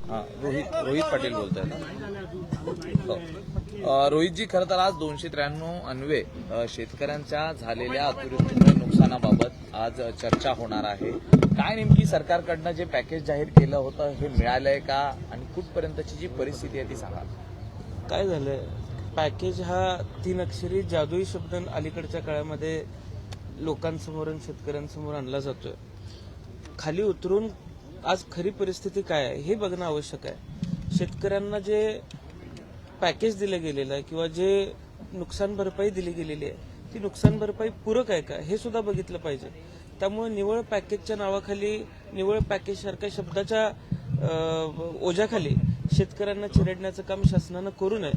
रोहित पाटील बोलतोय ना. रोहितजी, खरं तर आज 293 अन्वे शेतकऱ्यांच्या झालेल्या अतिवृष्टीमुळे नुकसानाबाबत आज चर्चा होणार आहे. काय नेमकी सरकारकडनं जे पॅकेज जाहीर केलं होतं हे मिळालंय का, आणि कुठपर्यंतची जी परिस्थिती आहे ती सांगा. काय झालंय, पॅकेज हा 3 अक्षरी जादुई शब्द अलीकडच्या काळामध्ये लोकांसमोर आणि शेतकऱ्यांसमोर आणला जातोय. खाली उतरून आज खरी परिस्थिती काय आहे हे बघणं आवश्यक आहे. शेतकऱ्यांना जे पॅकेज दिलं गेलेलं आहे किंवा जे नुकसान भरपाई दिली गेलेली आहे ती नुकसान भरपाई पूरक आहे का हे सुद्धा बघितलं पाहिजे. त्यामुळे निव्वळ पॅकेजच्या नावाखाली, निव्वळ पॅकेज सारख्या शब्दाच्या ओझ्याखाली शेतकऱ्यांना चिरडण्याचं काम शासनानं करू नये.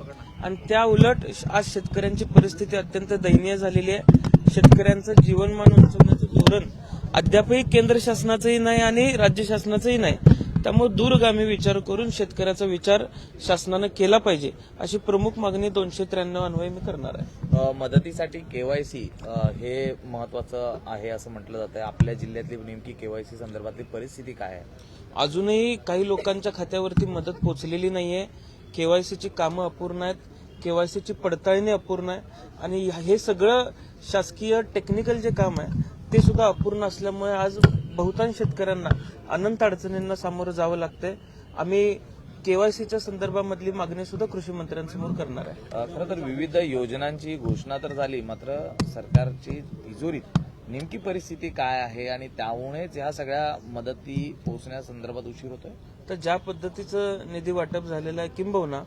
आणि त्या उलट आज शेतकऱ्यांची परिस्थिती अत्यंत दयनीय झालेली आहे. शेतकऱ्यांचं जीवनमान उंचवण्याचं धोरण अद्यापही केंद्र शासनाचंही नाही आणि राज्य शासनाचंही नाही. त्यामुळे दूरगामी विचार करून शेतकऱ्याचा विचार शासनानं केला पाहिजे, अशी प्रमुख मागणी 293 अन्वये मी करणार आहे. मदतीसाठी केवायसी हे महत्वाचं आहे असं म्हटलं जातं. आपल्या जिल्ह्यातली नेमकी केवायसी संदर्भातली परिस्थिती काय आहे? अजूनही काही लोकांच्या खात्यावरती मदत पोहोचलेली नाहीये. केवायसीची कामं अपूर्ण आहेत, केवायसीची पडताळणी अपूर्ण आहे आणि हे सगळं शासकीय टेक्निकल जे काम आहे ते सुद्धा अपूर्ण असल्यामुळे आज बहुतांश शेतकऱ्यांना अनंत अडचणींना सामोरं जावं लागतंय. आम्ही केवायसीच्या संदर्भामधली मागणी सुद्धा कृषी मंत्र्यांसमोर करणार आहे. खरं तर विविध योजनांची घोषणा तर झाली, मात्र सरकारची तिजोरीत नेमकी परिस्थिती काय आहे आणि त्यामुळेच ह्या सगळ्या मदती पोहोचण्यासंदर्भात उशीर होतोय. तर ज्या पद्धतीचं निधी वाटप झालेलं आहे, किंबहुना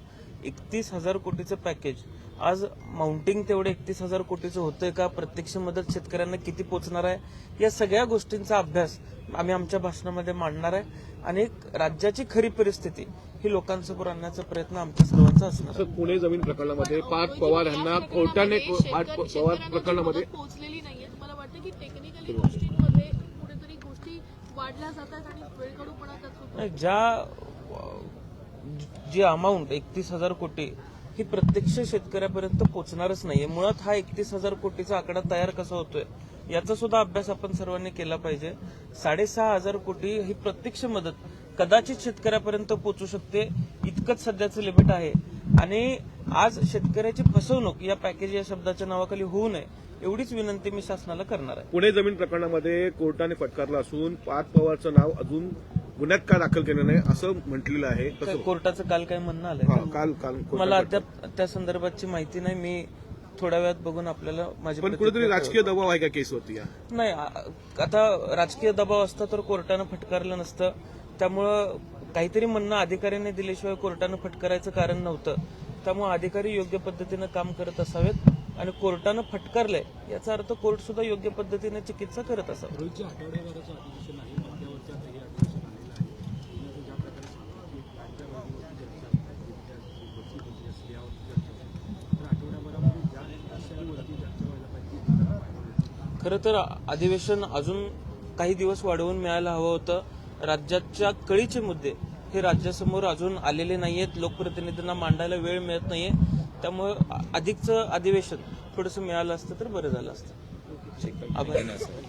31,000 कोटीचं पॅकेज आज माउंटिंग तेवढे 31,000 कोटीचं होतंय का, प्रत्यक्ष मदत शेतकऱ्यांना किती पोहोचणार आहे, या सगळ्या गोष्टींचा अभ्यास आम्ही आमच्या भाषणामध्ये मांडणार आहे. आणि राज्याची खरी परिस्थिती ही लोकांसमोर आणण्याचा प्रयत्न आमच्या सर्वांचा असणार. पुणे जमीन प्रकरणामध्ये पार्थ पवार यांना कोर्टाने पार्थ पवार प्रकरणामध्ये पोहोचलेली नाहीये. मला वाटतं की टेक्निकली गोष्टींमध्ये कुठेतरी गोष्टी वाढल्या जातात आणि वेळकाढूपणा त्यात होतो. जी अमाऊंट 31,000 कोटी ही प्रत्यक्ष शेतकऱ्यापर्यंत पोहोचणारच नाहीये. मुळात हा 31,000 कोटीचा आकडा तयार कसा होतोय याचा सुद्धा अभ्यास आपण सर्वांनी केला पाहिजे. 6,500 कोटी ही प्रत्यक्ष मदत कदाचित शेतकऱ्यापर्यंत पोहोचू शकते, इतकंच सध्याचं लिमिट आहे. आणि आज शेतकऱ्याची फसवणूक या पॅकेज या शब्दाच्या नावाखाली होऊ नये एवढीच विनंती मी शासनाला करणार आहे. पुणे जमीन प्रकरणामध्ये कोर्टाने फटकारलं असून पार्थ पवारचं नाव अजून गुन्ह्यात का दाखल केलं नाही असं म्हटलेलं आहे. कोर्टाचं काल काय म्हणणं आलंय? काल मला अद्याप त्या संदर्भातची माहिती नाही. मी थोड्या वेळात बघून आपल्याला माझी पण कुठेतरी राजकीय दबाव आहे का केसवरती? नाही, आता राजकीय दबाव असता तर कोर्टानं फटकारलं नसतं. त्यामुळं काहीतरी म्हणणं अधिकाऱ्यांनी दिल्याशिवाय कोर्टानं फटकारायचं कारण नव्हतं. त्यामुळे अधिकारी योग्य पद्धतीनं काम करत असावेत आणि कोर्टानं फटकारलंय याचा अर्थ कोर्ट सुद्धा योग्य पद्धतीने चिकित्सा करत असावं. खरं तर अधिवेशन अजून काही दिवस वाढवून मिळायला हवं होतं. राज्याच्या कळीचे मुद्दे हे राज्यासमोर अजून आलेले नाहीयेत, लोकप्रतिनिधींना मांडायला वेळ मिळत नाहीये. त्यामुळे अधिकचं अधिवेशन थोडंसं मिळालं असतं तर बरं झालं असतं. आभार.